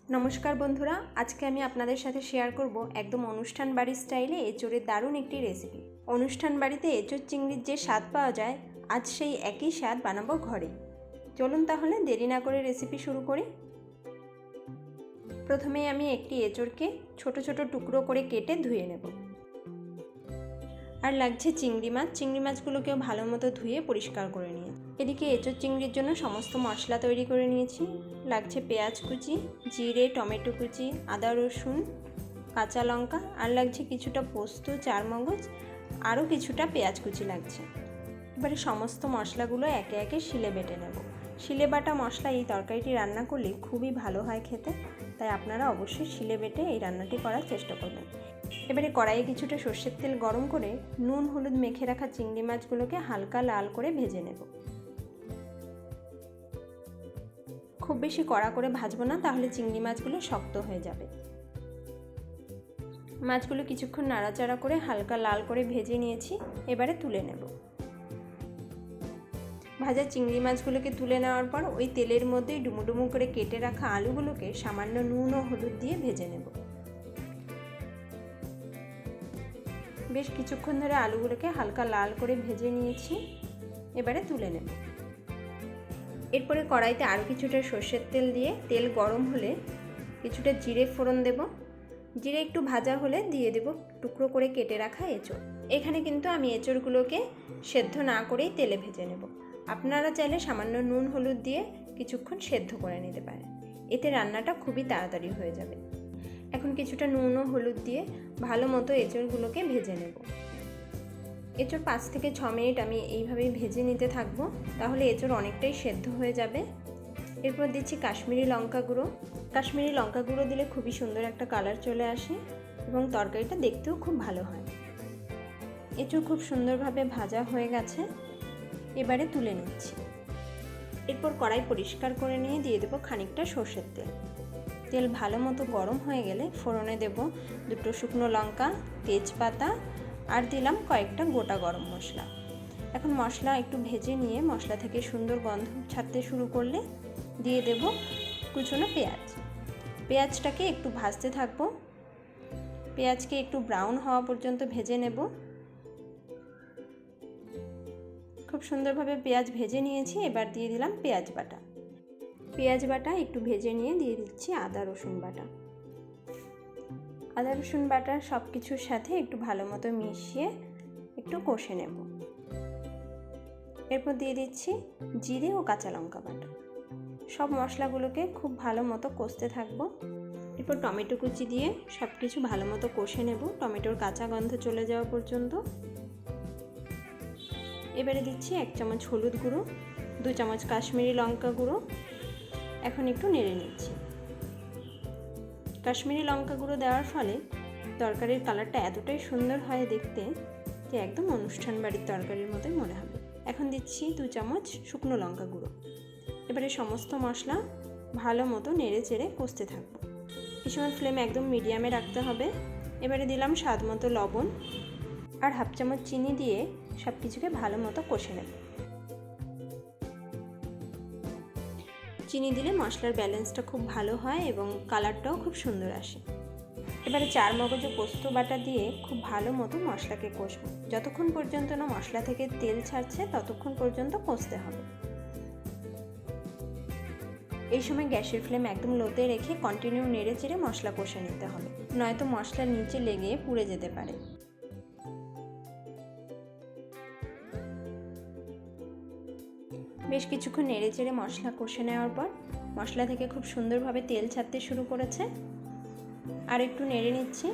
নমস্কার বন্ধুরা, আজকে আমি আপনাদের সাথে শেয়ার করব একদম অনুষ্ঠান বাড়ির স্টাইলে এঁচোড়ের দারুণ একটি রেসিপি। অনুষ্ঠান বাড়িতে এঁচোড় চিংড়ির যে স্বাদ পাওয়া যায়, আজ সেই একই স্বাদ বানাবো ঘরে। চলুন তাহলে দেরি না করে রেসিপি শুরু করি। প্রথমে আমি একটি এঁচোড়কে ছোট ছোট টুকরো করে কেটে ধুয়ে নেব। আর লাগছে চিংড়ি মাছগুলোকেও ভালো মতো ধুয়ে পরিষ্কার করে নিয়ে এদিকে এঁচোড় চিংড়ির জন্য সমস্ত মশলা তৈরি করে নিয়েছি। লাগছে পেঁয়াজ কুচি, জিরে, টমেটো কুচি, আদা রসুন, কাঁচা লঙ্কা, আর লাগছে কিছুটা পোস্ত, চারমগজ, আরও কিছুটা পেঁয়াজ কুচি লাগছে। এবারে সমস্ত মশলাগুলো একে একে শিলে বেটে নেব। শিলে বাটা মশলা এই তরকারিটি রান্না করলে খুবই ভালো হয় খেতে, তাই আপনারা অবশ্যই শিলে বেটে এই রান্নাটি করার চেষ্টা করবেন। এবারে কড়াইয়ে কিছুটা সর্ষের তেল গরম করে নুন হলুদ মেখে রাখা চিংড়ি মাছগুলোকে হালকা লাল করে ভেজে নেব। খুব বেশি কড়া করে ভাজবো না, তাহলে চিংড়ি মাছগুলো শক্ত হয়ে যাবে। মাছগুলো কিছুক্ষণ নাড়াচাড়া করে হালকা লাল করে ভেজে নিয়েছি, এবারে তুলে নেব। ভাজা চিংড়ি মাছগুলোকে তুলে নেওয়ার পর ওই তেলের মধ্যেই ডুমো করে কেটে রাখা আলুগুলোকে সামান্য নুন ও হলুদ দিয়ে ভেজে নেব। বেশ কিছুক্ষণ ধরে আলুগুলোকে হালকা লাল করে ভেজে নিয়েছি, এবারে তুলে নেব। এরপরে কড়াইতে আরও কিছুটা সর্ষের তেল দিয়ে তেল গরম হলে কিছুটা জিরে ফোড়ন দেব। জিরে একটু ভাজা হলে দিয়ে দেব টুকরো করে কেটে রাখা এঁচোড়। এখানে কিন্তু আমি এঁচোড়গুলোকে সেদ্ধ না করেই তেলে ভেজে নেব। আপনারা চাইলে সামান্য নুন হলুদ দিয়ে কিছুক্ষণ সেদ্ধ করে নিতে পারেন, এতে রান্নাটা খুবই তাড়াতাড়ি হয়ে যাবে। এখন কিছুটা নুন ও হলুদ দিয়ে ভালো মতো এঁচোড়গুলোকে ভেজে নেব। এঁচোড় 5 থেকে 6 মিনিট আমি এইভাবেই ভেজে নিতে থাকবো, তাহলে এঁচোড় অনেকটাই সেদ্ধ হয়ে যাবে। এরপর দিচ্ছি কাশ্মীরি লঙ্কা গুঁড়ো। কাশ্মীরি লঙ্কা গুঁড়ো দিলে খুবই সুন্দর একটা কালার চলে আসে এবং তরকারিটা দেখতেও খুব ভালো হয়। এঁচোড় খুব সুন্দরভাবে ভাজা হয়ে গেছে, এবারে তুলে নিচ্ছি। এরপর কড়াই পরিষ্কার করে নিয়ে দিয়ে দেবো খানিকটা সর্ষের তেল। তেল ভালো মতো গরম হয়ে গেলে ফোড়নে দেব 2 শুকনো লঙ্কা, তেজপাতা, আর দিলাম কয়েকটা গোটা গরম মশলা। এখন মশলা একটু ভেজে নিয়ে মশলা থেকে সুন্দর গন্ধ ছাড়তে শুরু করলে দিয়ে দেব কুচনো পেঁয়াজ। পেঁয়াজটাকে একটু ভাজতে থাকবো। পেঁয়াজকে একটু ব্রাউন হওয়া পর্যন্ত ভেজে নেব। খুব সুন্দরভাবে পেঁয়াজ ভেজে নিয়েছি, এবার দিয়ে দিলাম পেঁয়াজ বাটা। পেঁয়াজ বাটা একটু ভেজে নিয়ে দিয়ে দিচ্ছি আদা রসুন বাটা। আদা রসুন বাটা সব কিছুর সাথে একটু ভালো মতো মিশিয়ে একটু কষে নেব। এরপর দিয়ে দিচ্ছি জিরে ও কাঁচা লঙ্কা বাটা। সব মশলাগুলোকে খুব ভালো মতো কষতে থাকবো। এরপর টমেটো কুচি দিয়ে সব কিছু ভালো মতো কষে নেব, টমেটোর কাঁচা গন্ধ চলে যাওয়া পর্যন্ত। এবারে দিচ্ছি 1 চামচ হলুদ গুঁড়ো, 2 চামচ কাশ্মীরি লঙ্কা গুঁড়ো। এখন একটু নেড়ে নিচ্ছি। কাশ্মীরি লঙ্কা গুঁড়ো দেওয়ার ফলে তরকারির কালারটা এতটাই সুন্দর হয় দেখতে যে একদম অনুষ্ঠান বাড়ির তরকারির মতোই মনে হবে। এখন দিচ্ছি 2 চামচ শুকনো লঙ্কা গুঁড়ো। এবারে সমস্ত মশলা ভালো মতো নেড়ে চেড়ে কষতে থাকবো। এই সময় ফ্লেম একদম মিডিয়ামে রাখতে হবে। এবারে দিলাম স্বাদ মতো লবণ আর 1/2 চামচ চিনি দিয়ে সব কিছুকে ভালো মতো কষে নেব। চিনি দিলে মশলার ব্যালেন্সটা খুব ভালো হয় এবং কালারটাও খুব সুন্দর আসে। এবারে চারমগজ ও পোস্ত বাটা দিয়ে খুব ভালো মতো মশলাকে কষবো। যতক্ষণ পর্যন্ত না মশলা থেকে তেল ছাড়ছে ততক্ষণ পর্যন্ত কষতে হবে। এই সময় গ্যাসের ফ্লেম একদম লোতে রেখে কন্টিনিউ নেড়ে চেড়ে মশলা কষে নিতে হবে, নয়তো মশলার নিচে লেগে পুড়ে যেতে পারে। বেশ কিছুক্ষণ নেড়ে চেড়ে মশলা কষে নেওয়ার পর মশলা থেকে খুব সুন্দরভাবে তেল ছাড়তে শুরু করেছে। আর একটু নেড়ে নিচ্ছি।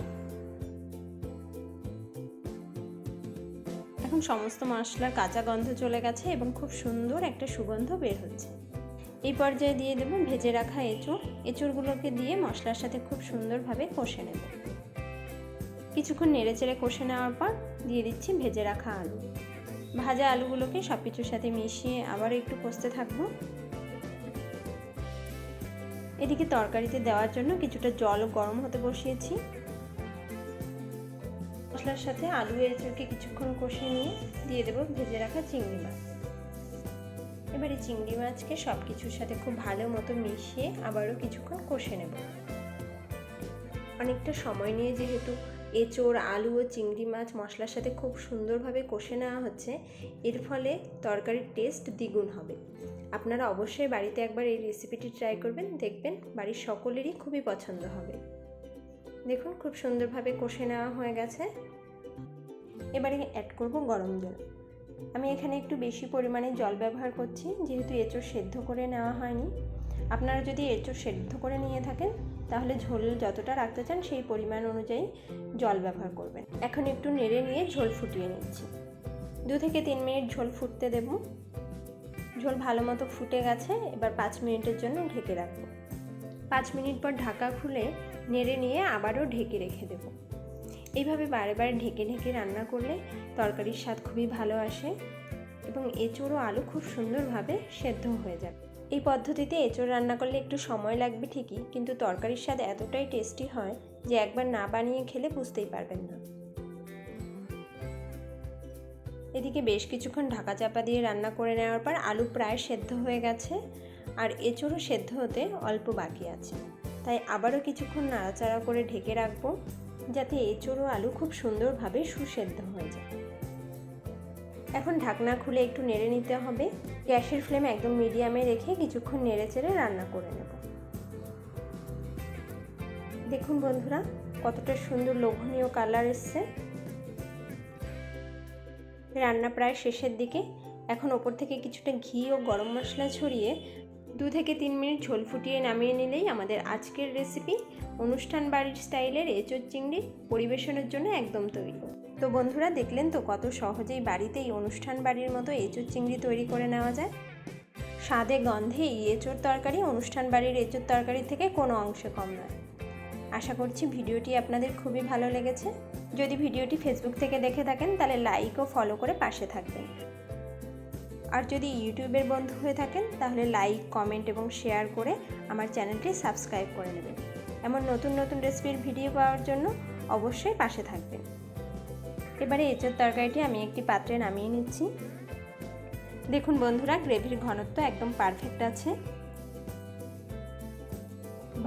এখন সমস্ত মশলার কাঁচা গন্ধ চলে গেছে এবং খুব সুন্দর একটা সুগন্ধ বের হচ্ছে। এই পর্যায়ে দিয়ে দেব ভেজে রাখা এঁচোড়গুলোকে দিয়ে মশলার সাথে খুব সুন্দরভাবে কষে নেব। কিছুক্ষণ নেড়ে চেড়ে কষে নেওয়ার পর দিয়ে দিচ্ছি ভেজে রাখা আলু। ভাজা আলুগুলোকে সব কিছুর সাথে মিশিয়ে আবার একটু কষতে থাকবো। এদিকে তরকারিতে দেওয়ার জন্য কিছুটা জল গরম হতে বসিয়েছি। মশলার সাথে আলু এঁচোড়কে কিছুক্ষণ কষে নিয়ে দিয়ে দেব ভেজে রাখা চিংড়ি মাছ। এবারে চিংড়ি মাছকে সব কিছুর সাথে খুব ভালো মতো মিশিয়ে আবারও কিছুক্ষণ কষে নেব। অনেকটা সময় নিয়ে যেহেতু এঁচোড়, আলু ও চিংড়ি মাছ মশলার সাথে খুব সুন্দরভাবে কষে নেওয়া হচ্ছে, এর ফলে তরকারির টেস্ট দ্বিগুণ হবে। আপনারা অবশ্যই বাড়িতে একবার এই রেসিপিটি ট্রাই করবেন, দেখবেন বাড়ির সকলেরই খুবই পছন্দ হবে। দেখুন খুব সুন্দরভাবে কষে নেওয়া হয়ে গেছে। এবারে অ্যাড করব গরম জল। আমি এখানে একটু বেশি পরিমাণে জল ব্যবহার করছি, যেহেতু এঁচোড় সেদ্ধ করে নেওয়া হয়নি। আপনারা যদি এঁচোড় সেদ্ধ করে নিয়ে থাকেন তাহলে ঝোল যতটা রাখতে চান সেই পরিমাণ অনুযায়ী জল ব্যবহার করবেন। এখন একটু নেড়ে নিয়ে ঝোল ফুটিয়ে নিচ্ছি। 2 থেকে 3 মিনিট ঝোল ফুটতে দেব। ঝোল ভালো মতো ফুটে গেছে, এবার 5 মিনিটের জন্য ঢেকে রাখবো। 5 মিনিট পর ঢাকা খুলে নেড়ে নিয়ে আবারও ঢেকে রেখে দেব। এইভাবে বারে বারে ঢেকে ঢেকে রান্না করলে তরকারির স্বাদ খুবই ভালো আসে এবং এঁচোড় ও আলু খুব সুন্দরভাবে সেদ্ধ হয়ে যাবে। এই পদ্ধতিতে এঁচোড় রান্না করলে একটু সময় লাগবে ঠিকই, কিন্তু তরকারির স্বাদ এতটাই টেস্টি হয় যে একবার না বানিয়ে খেলে বুঝতেই পারবেন না। এদিকে বেশ কিছুক্ষণ ঢাকা চাপা দিয়ে রান্না করে নেওয়ার পর আলু প্রায় সেদ্ধ হয়ে গেছে আর এঁচোড়ও সেদ্ধ হতে অল্প বাকি আছে, তাই আবারও কিছুক্ষণ নাড়াচাড়া করে ঢেকে রাখবো যাতে এঁচোড় ও আলু খুব সুন্দরভাবে সুসেদ্ধ হয়ে যায়। এখন ঢাকনা খুলে একটু নেড়ে নিতে হবে। গ্যাসের ফ্লেম একদম মিডিয়ামে রেখে কিছুক্ষণ নেড়ে চেড়ে রান্না করে নেব। দেখুন বন্ধুরা কতটা সুন্দর লোভনীয় কালার এসছে। রান্না প্রায় শেষের দিকে। এখন ওপর থেকে কিছুটা ঘি ও গরম মশলা ছড়িয়ে 2 থেকে 3 মিনিট ঝোল ফুটিয়ে নামিয়ে নিলেই আমাদের আজকের রেসিপি অনুষ্ঠান বাড়ির স্টাইলের এঁচোড় চিংড়ি পরিবেশনের জন্য একদম তৈরি। তো বন্ধুরা দেখলেন তো কত সহজেই বাড়িতেই অনুষ্ঠান বাড়ির মতো এঁচোড় চিংড়ি তৈরি করে নেওয়া যায়। স্বাদে গন্ধে এই এঁচোড় তরকারি অনুষ্ঠান বাড়ির এঁচোড় তরকারি থেকে কোনো অংশে কম নয়। আশা করছি ভিডিওটি আপনাদের খুবই ভালো লেগেছে। যদি ভিডিওটি ফেসবুক থেকে দেখে থাকেন তাহলে লাইক ও ফলো করে পাশে থাকবেন। আর যদি ইউটিউবের বন্ধু হয়ে থাকেন তাহলে লাইক, কমেন্ট এবং শেয়ার করে আমার চ্যানেলটি সাবস্ক্রাইব করে নেবেন। এমন নতুন নতুন রেসিপির ভিডিও পাওয়ার জন্য অবশ্যই পাশে থাকবেন। এবারে এঁচোড় তরকারিটি আমি একটি পাত্রে নামিয়ে নিচ্ছি। দেখুন বন্ধুরা গ্রেভির ঘনত্ব একদম পারফেক্ট আছে।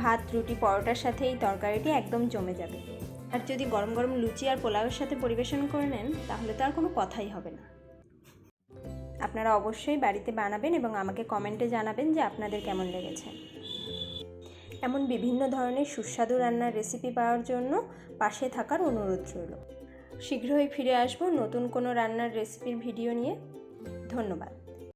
ভাত, রুটি, পরোটার সাথে এই তরকারিটি একদম জমে যাবে। আর যদি গরম গরম লুচি আর পোলাওয়ের সাথে পরিবেশন করে নেন তাহলে তো আর কোনো কথাই হবে না। আপনারা অবশ্যই বাড়িতে বানাবেন এবং আমাকে কমেন্টে জানাবেন যে আপনাদের কেমন লেগেছে। এমন বিভিন্ন ধরনের সুস্বাদু রান্নার রেসিপি পাওয়ার জন্য পাশে থাকার অনুরোধ রইল। শীঘ্রই ফিরে আসব নতুন কোনো রান্নার রেসিপির ভিডিও নিয়ে। ধন্যবাদ।